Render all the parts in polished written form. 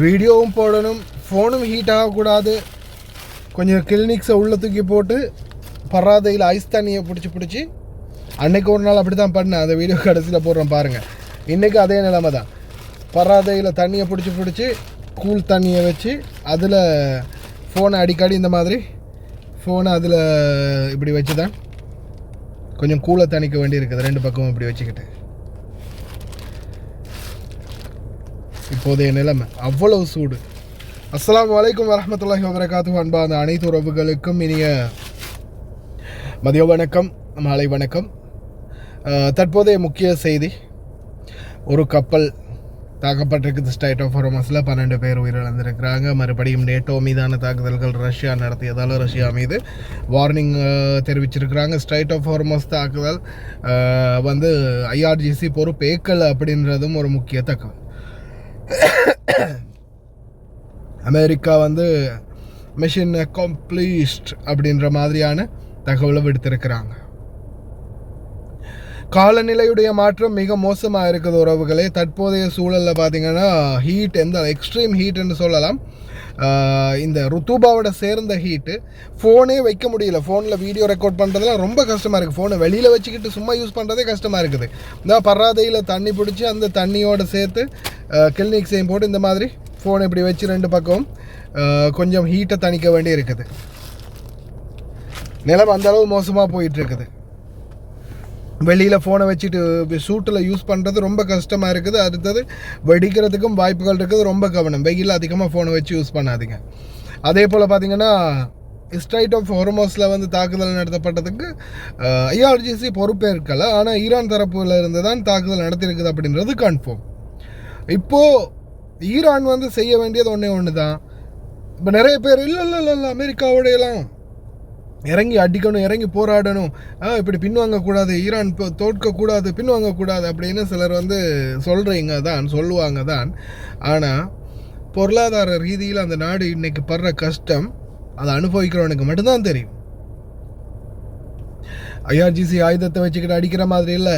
வீடியோவும் போடணும், ஃபோனும் ஹீட் ஆகக்கூடாது. கொஞ்சம் கிளினிக்ஸை உள்ள தூக்கி போட்டு பராதையில் ஐஸ் தண்ணியை பிடிச்சி அன்றைக்கி ஒரு நாள் அப்படி தான் பண்ணேன். அந்த வீடியோ கடைசியில் போடுறேன் பாருங்கள். இன்றைக்கி அதே நிலைமை தான். பராதையில் தண்ணியை பிடிச்சி கூல் தண்ணியை வச்சு அதில் ஃபோனை அடிக்கடி இந்த மாதிரி ஃபோனை அதில் இப்படி வச்சு தான் கொஞ்சம் கூலை தணிக்க வேண்டி இருக்குது. ரெண்டு பக்கமும் இப்படி வச்சுக்கிட்டு இப்போதைய நிலைமை அவ்வளவு சூடு. அஸ்ஸலாமு அலைக்கும் வரஹ்மத்துல்லாஹி வபரகாத்துஹு. அன்பான அனைத்து உறவுகளுக்கும் இனிய மதிய வணக்கம், மாலை வணக்கம். தற்போதைய முக்கிய செய்தி, ஒரு கப்பல் தாக்கப்பட்டிருக்குது ஸ்ட்ரைட் ஆஃப் ஹார்மஸில். 12 பேர் உயிரிழந்திருக்கிறாங்க. மறுபடியும் நேட்டோ மீதான தாக்குதல்கள் ரஷ்யா நடத்தியதால் ரஷ்யா மீது வார்னிங் தெரிவிச்சிருக்கிறாங்க. ஸ்ட்ரைட் ஆஃப் ஹார்மஸ் தாக்குதல் வந்து ஐஆர்ஜிசி பொறுப்பேற்கலை அப்படின்றதும் ஒரு முக்கிய தகவல். அமெரிக்கா வந்து மிஷன் அக்காம்ப்ளிஷ்ட் அப்படின்ற மாதிரியான தகவலை விடுத்திருக்கிறாங்க. காலநிலையுடைய மாற்றம் மிக மோசமாக இருக்குது உறவுகளே. தற்போதைய சூழலில் பார்த்திங்கன்னா ஹீட், எந்த எக்ஸ்ட்ரீம் ஹீட்டுன்னு சொல்லலாம். இந்த ருத்துபாவோட சேர்ந்த ஹீட்டு ஃபோனே வைக்க முடியல. ஃபோனில் வீடியோ ரெக்கார்ட் பண்ணுறதுலாம் ரொம்ப கஷ்டமாக இருக்குது. ஃபோனை வெளியில் வச்சுக்கிட்டு சும்மா யூஸ் பண்ணுறதே கஷ்டமாக இருக்குது. இந்த பராதையில் தண்ணி பிடிச்சி அந்த தண்ணியோடு சேர்த்து கிளினிக்ஸையும் போட்டு இந்த மாதிரி ஃபோனை இப்படி வச்சு ரெண்டு பக்கம் கொஞ்சம் ஹீட்டை தணிக்க வேண்டி இருக்குது. நிலம் அந்தளவு மோசமாக போயிட்டுருக்குது. வெளியில் ஃபோனை வச்சுட்டு சூட்டில் யூஸ் பண்ணுறது ரொம்ப கஷ்டமாக இருக்குது. அடுத்தது வெடிக்கிறதுக்கும் வாய்ப்புகள் இருக்குது. ரொம்ப கவனம். வெயில் அதிகமாக ஃபோனை வச்சு யூஸ் பண்ணாதீங்க. அதே போல் பார்த்திங்கன்னா ஸ்ட்ரைட் ஆஃப் ஹார்மஸில் வந்து தாக்குதல் நடத்தப்பட்டதுக்கு ஐஆர்ஜிசி பொறுப்பேற்கலை. ஆனால் ஈரான் தரப்பில் இருந்து தான் தாக்குதல் நடத்தியிருக்குது அப்படின்றது கன்ஃபார்ம். இப்போது ஈரான் வந்து செய்ய வேண்டியது ஒன்று தான். இப்போ நிறைய பேர் இல்லை அமெரிக்காவோடையெல்லாம் இறங்கி அடிக்கணும், இறங்கி போராடணும், இப்படி பின்வாங்கக்கூடாது, ஈரான் தோற்கக்கூடாது, பின்வாங்கக்கூடாது அப்படின்னு சிலர் வந்து சொல்லுவாங்க தான். ஆனால் பொருளாதார ரீதியில் அந்த நாடு இன்றைக்கி படுற கஷ்டம் அதை அனுபவிக்கிறவனுக்கு மட்டும்தான் தெரியும். ஐஆர்ஜிசி ஆயுதத்தை வச்சுக்கிட்டு அடிக்கிற மாதிரி இல்லை.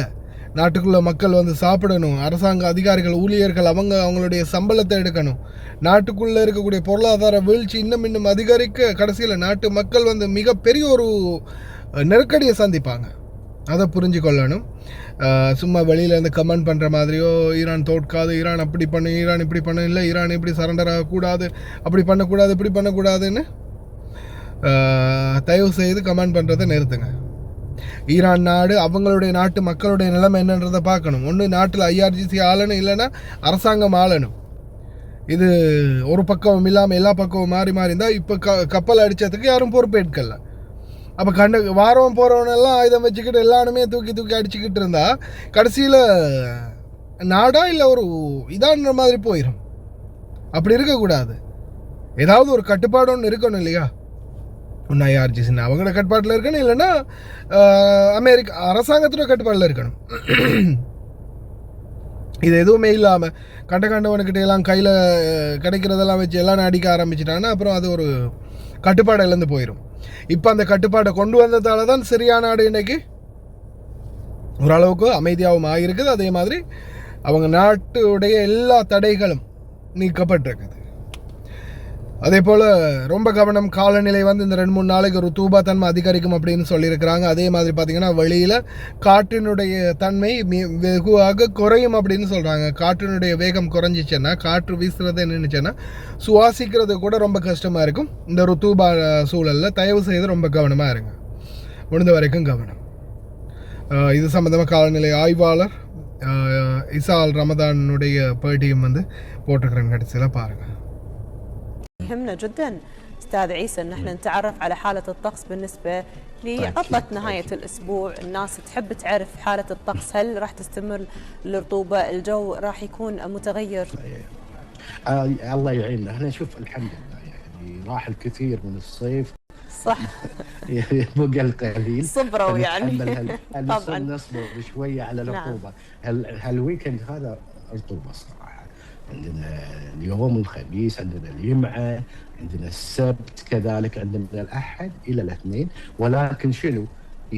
நாட்டுக்குள்ளே மக்கள் வந்து சாப்பிடணும், அரசாங்க அதிகாரிகள் ஊழியர்கள் அவங்களுடைய சம்பளத்தை எடுக்கணும். நாட்டுக்குள்ளே இருக்கக்கூடிய பொருளாதார வீழ்ச்சி இன்னும் அதிகரிக்க கடைசியில் நாட்டு மக்கள் வந்து மிகப்பெரிய ஒரு நெருக்கடியை சந்திப்பாங்க. அதை புரிஞ்சு கொள்ளணும். சும்மா வெளியிலேருந்து கமெண்ட் பண்ணுற மாதிரியோ ஈரான் தோற்காது, ஈரான் அப்படி பண்ணு, ஈரான் இப்படி பண்ணு, இல்லை ஈரான் இப்படி சரண்டர் ஆகக்கூடாது, அப்படி பண்ணக்கூடாது, இப்படி பண்ணக்கூடாதுன்னு தயவு செய்து கமெண்ட் பண்ணுறதை நிறுத்துங்க. ஈரான் நாடு அவங்களுடைய நாட்டு மக்களுடைய நிலைமை என்னன்றதை பார்க்கணும். ஒன்று நாட்டில் ஐஆர்ஜிசி ஆளணும், இல்லைன்னா அரசாங்கம் ஆளணும். இது ஒரு பக்கம் இல்லாமல் எல்லா பக்கமும் மாறி இருந்தால் இப்போ கப்பல் அடித்ததுக்கு யாரும் பொறுப்பேற்கல. அப்போ வாரம் போகிறவனெல்லாம் ஆயுதம் வச்சுக்கிட்டு எல்லாருமே தூக்கி அடிச்சுக்கிட்டு இருந்தால் கடைசியில் நாடா இல்லை ஒரு இதான்ற மாதிரி போயிடும். அப்படி இருக்கக்கூடாது. ஏதாவது ஒரு கட்டுப்பாடு ஒன்று இருக்கணும் இல்லையா? ஒன்று ஐஆர்ஜிசின்னு அவங்களோட கட்டுப்பாட்டில் இருக்கணும், இல்லைன்னா அமெரிக்கா அரசாங்கத்தோட கட்டுப்பாட்டில் இருக்கணும். இது எதுவுமே இல்லாமல் கண்டவனுக்கிட்ட எல்லாம் கையில் கிடைக்கிறதெல்லாம் வச்சு எல்லாம் அடிக்க ஆரம்பிச்சிட்டாங்கன்னா அப்புறம் அது ஒரு கட்டுப்பாடு இழந்து போயிடும். இப்போ அந்த கட்டுப்பாட்டை கொண்டு வந்ததால தான் சிரியா நாடு இன்றைக்கி ஓரளவுக்கு அமைதியாகவும் ஆகியிருக்குது. அதே மாதிரி அவங்க நாட்டுடைய எல்லா தடைகளும் நீக்கப்பட்டிருக்குது. அதே போல் ரொம்ப கவனம். காலநிலை வந்து இந்த 2-3 நாளைக்கு ஒரு தூபா தன்மை அதிகரிக்கும் அப்படின்னு சொல்லியிருக்கிறாங்க. அதே மாதிரி பார்த்திங்கன்னா வெளியில் காற்றினுடைய தன்மை வெகுவாக குறையும் அப்படின்னு சொல்கிறாங்க. காற்றினுடைய வேகம் குறைஞ்சிச்சுன்னா, காற்று வீசுறது நின்றுச்சுன்னா சுவாசிக்கிறது கூட ரொம்ப கஷ்டமாக இருக்கும். இந்த ருத்தூபா சூழலில் தயவு செய்து ரொம்ப கவனமாக இருங்க. முடிந்த வரைக்கும் கவனம். இது சம்மந்தமாக காலநிலை ஆய்வாளர் இசா அல் ரமதானுடைய பேட்டியும் வந்து போட்டிருக்கிறேன். கடைசியில் பாருங்கள். يهمنا جدا استاذ عيسى ان احنا نتعرف على حاله الطقس بالنسبه لعطله نهايه الاسبوع. الناس تحب تعرف حاله الطقس، هل راح تستمر الرطوبه، الجو راح يكون متغير؟ الله يعيننا. احنا نشوف الحمد لله يعني راح الكثير من الصيف صح بقى القليل صبروا يعني طبعا نصبر شويه على الرطوبه. هالويكند هذا رطوبه صراحه. عندنا اليوم الخميس، عندنا الجمعة، عندنا السبت كذلك، عندنا الأحد إلى الاثنين. ولكن شنو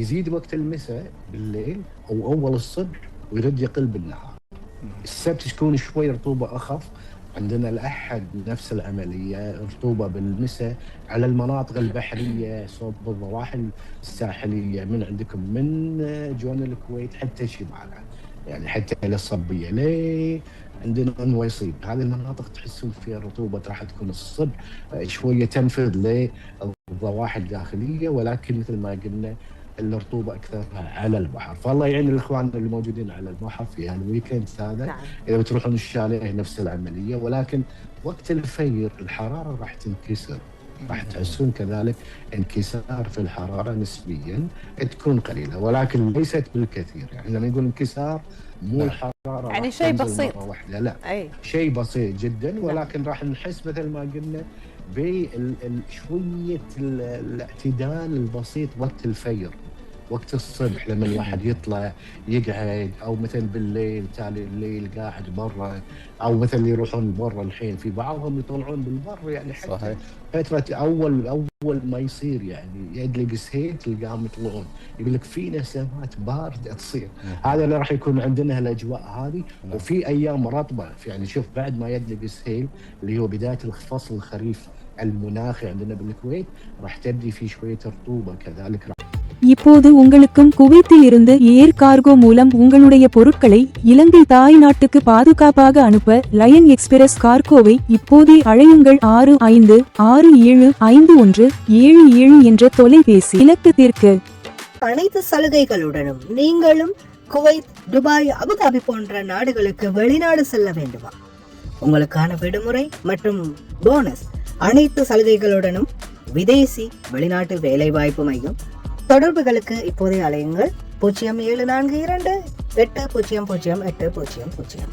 يزيد وقت المساء بالليل او اول الصبح ويرد يقل بالنهار. السبت تكون شوي رطوبه اخف. عندنا الأحد نفس العملية، رطوبة بالمساء على المناطق البحرية صوب الضواحي الساحلية من عندكم من جون الكويت حتى شمالها، يعني حتى إلى الصبية ليه عندنا نويصيب. هذه المناطق تحسون فيها الرطوبة راح تكون الصبح شوية تنفذ للضواحي الداخلية، ولكن مثل ما قلنا الرطوبة أكثرها على البحر. فالله يعين الإخوان اللي موجودين على البحر في هالويكند هذا. نعم. إذا بتروحون الشاليه نفس العملية، ولكن وقت الفير الحرارة راح تنكسر، راح تحسون كذلك انكسار في الحرارة نسبيا تكون قليلة ولكن ليست بالكثير. يعني لما نقول انكسار مو الحرارة يعني شيء بسيط، مرة واحدة، لا أي شيء بسيط جدا، ولكن راح نحس مثل ما قلنا بشوية الاعتدال البسيط وقت الفير، وقت الصبح لما الواحد يطلع يقعد، او مثلا بالليل تالي الليل قاعد برا، او مثلا يروحون برا الحين في بعضهم يطلعون بالبر، يعني حتى صحيح. فترة اول ما يصير يعني يدلق سهيل تلقاهم يطلعون، يقول لك في نسمات باردة تصير. هذا اللي راح يكون عندنا هالاجواء هذه. وفي ايام رطبة، يعني شوف بعد ما يدلق سهيل اللي هو بداية الفصل الخريف المناخي عندنا بالكويت راح تبدي في شوية رطوبة كذلك. இப்போது உங்களுக்கும் குவைத்தில் இருந்து ஏர் கார்கோ மூலம் உங்களுடைய பொருட்களை இலங்கை தாய் நாட்டுக்கு பாதுகாப்பாக அனுப்ப லயன் எக்ஸ்பிரஸ் கார்கோவை இப்போதே அழையுங்கள் 65675177 என்ற தொலைபேசி இலக்கத்திற்கு. அனைத்து சலுகைகளுடனும் நீங்களும் குவைத், துபாய், அபுதாபி போன்ற நாடுகளுக்கு வெளிநாடு செல்ல வேண்டுமா? உங்களுக்கான விடுமுறை மற்றும் போனஸ் அனைத்து சலுகைகளுடனும் விதேசி வெளிநாட்டு வேலைவாய்ப்பு மையம். தொடர்புகளுக்கு இப்போதே அலையுங்கள் 0742 800800.